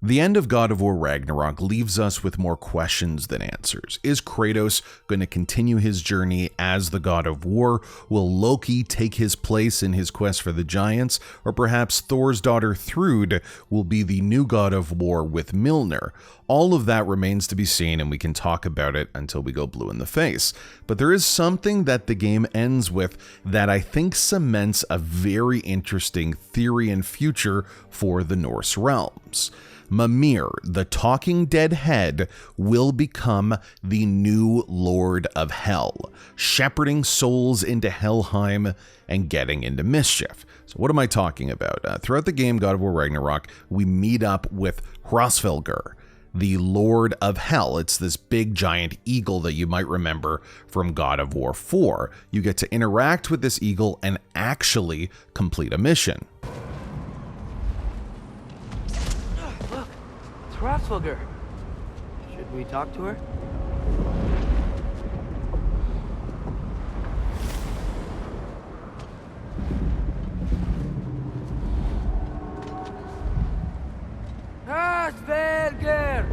The end of God of War Ragnarok leaves us with more questions than answers. Is Kratos going to continue his journey as the God of War? Will Loki take his place in his quest for the giants? Or perhaps Thor's daughter Thrud will be the new God of War with Mjolnir? All of that remains to be seen, and we can talk about it until we go blue in the face. But there is something that the game ends with that I think cements a very interesting theory and future for the Norse realms. Mimir, the talking dead head, will become the new Lord of Hell, shepherding souls into Helheim and getting into mischief. So what am I talking about? Throughout the game God of War Ragnarok, we meet up with Hraesvelgr, the Lord of Hell. It's this big giant eagle that you might remember from God of War 4. You get to interact with this eagle and actually complete a mission. Hraesvelgr. Should we talk to her? Hraesvelgr!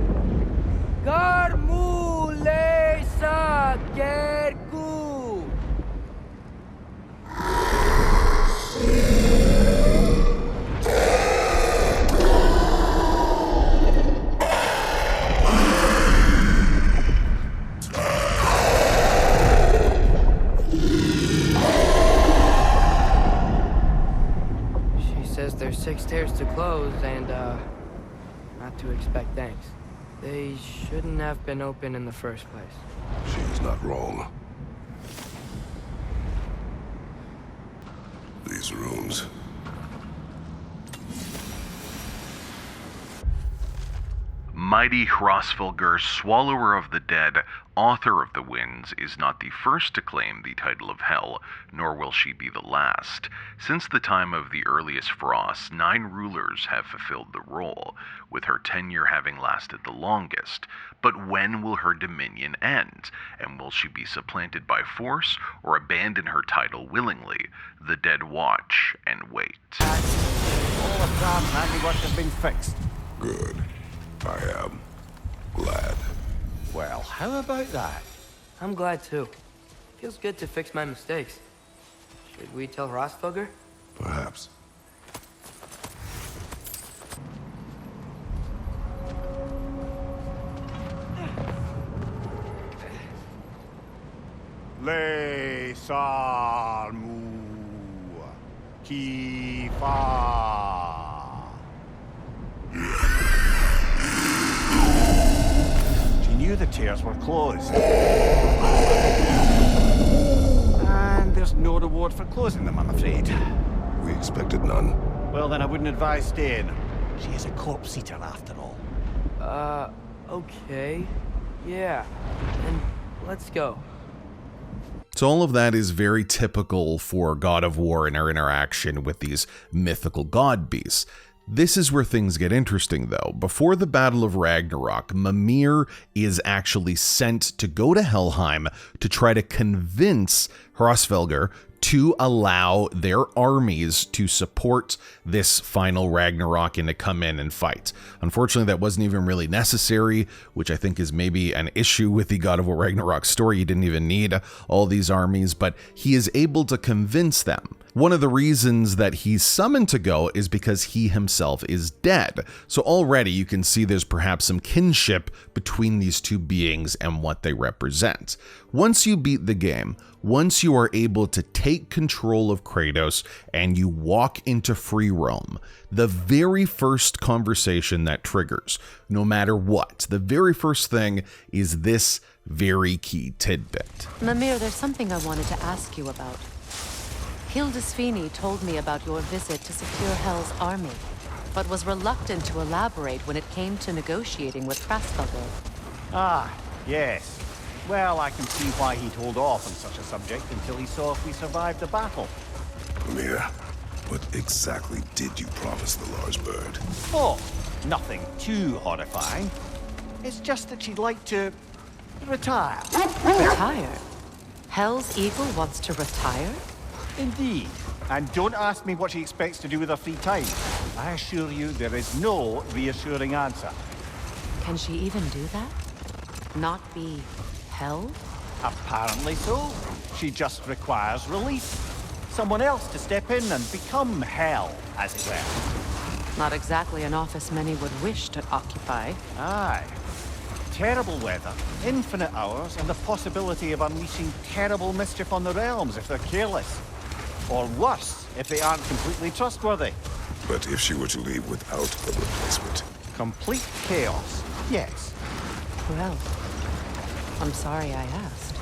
Garmu leisa gergu! There's 6 stairs to close and, not to expect thanks. They shouldn't have been open in the first place. She's not wrong. These rooms. Mighty Hraesvelgr, Swallower of the Dead, Author of the Winds, is not the first to claim the title of Hell, nor will she be the last. Since the time of the earliest frosts, 9 rulers have fulfilled the role, with her tenure having lasted the longest. But when will her dominion end? And will she be supplanted by force, or abandon her title willingly? The dead watch and wait. All the craft handiwork has been fixed. Good. I am glad. Well, how about that? I'm glad too. Feels good to fix my mistakes. Should we tell Hraesvelgr? Perhaps. Le salmu kifa. She knew the tears were closed. And there's no reward for closing them, I'm afraid. We expected none. Well, then I wouldn't advise staying. She is a corpse eater after all. Okay. Yeah. Then let's go. So all of that is very typical for God of War and our interaction with these mythical god beasts. This is where things get interesting, though. Before the Battle of Ragnarok, Mimir is actually sent to go to Helheim to try to convince Hraesvelgr to allow their armies to support this final Ragnarok and to come in and fight. Unfortunately, that wasn't even really necessary, which I think is maybe an issue with the God of War Ragnarok story. You didn't even need all these armies, but he is able to convince them. One of the reasons that he's summoned to go is because he himself is dead. So already you can see there's perhaps some kinship between these two beings and what they represent. Once you beat the game, once you are able to take control of Kratos and you walk into free roam, the very first conversation that triggers, no matter what, the very first thing is this very key tidbit. Mimir, there's something I wanted to ask you about. Hildisvini told me about your visit to secure Hell's army, but was reluctant to elaborate when it came to negotiating with Hraesvelgr. Ah, yes. Well, I can see why he'd hold off on such a subject until he saw if we survived the battle. Mimir, what exactly did you promise the large bird? Oh, nothing too horrifying. It's just that she'd like to retire. Retire? Hell's Eagle wants to retire? Indeed. And don't ask me what she expects to do with her free time. I assure you there is no reassuring answer. Can she even do that? Not be hell? Apparently so. She just requires release. Someone else to step in and become hell, as it were. Not exactly an office many would wish to occupy. Aye. Terrible weather, infinite hours, and the possibility of unleashing terrible mischief on the realms if they're careless. Or worse, if they aren't completely trustworthy. But if she were to leave without a replacement? Complete chaos, yes. Well, I'm sorry I asked.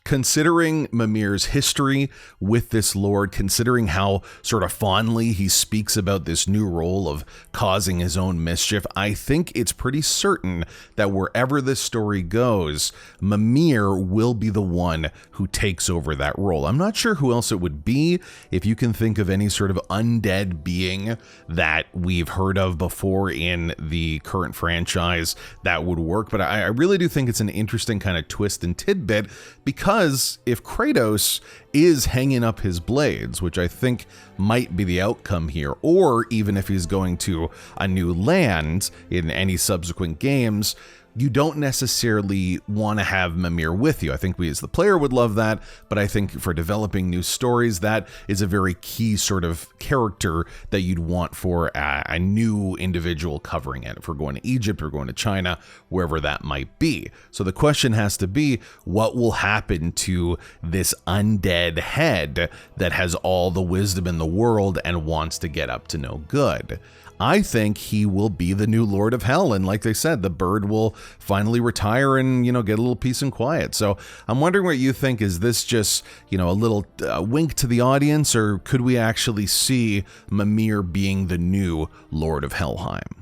Considering Mimir's history with this lord, considering how sort of fondly he speaks about this new role of causing his own mischief, I think it's pretty certain that wherever this story goes, Mimir will be the one who takes over that role. I'm not sure who else it would be. If you can think of any sort of undead being that we've heard of before in the current franchise, that would work. But I really do think it's an interesting kind of twist and tidbit, because if Kratos is hanging up his blades, which I think might be the outcome here, or even if he's going to a new land in any subsequent games, you don't necessarily want to have Mimir with you. I think we as the player would love that, but I think for developing new stories, that is a very key sort of character that you'd want for a new individual covering it. If we're going to Egypt or going to China, wherever that might be. So the question has to be, what will happen to this undead head that has all the wisdom in the world and wants to get up to no good? I think he will be the new Lord of Hell. And like they said, the bird will finally retire and, get a little peace and quiet. So I'm wondering what you think. Is this just, a little wink to the audience, or could we actually see Mimir being the new Lord of Helheim?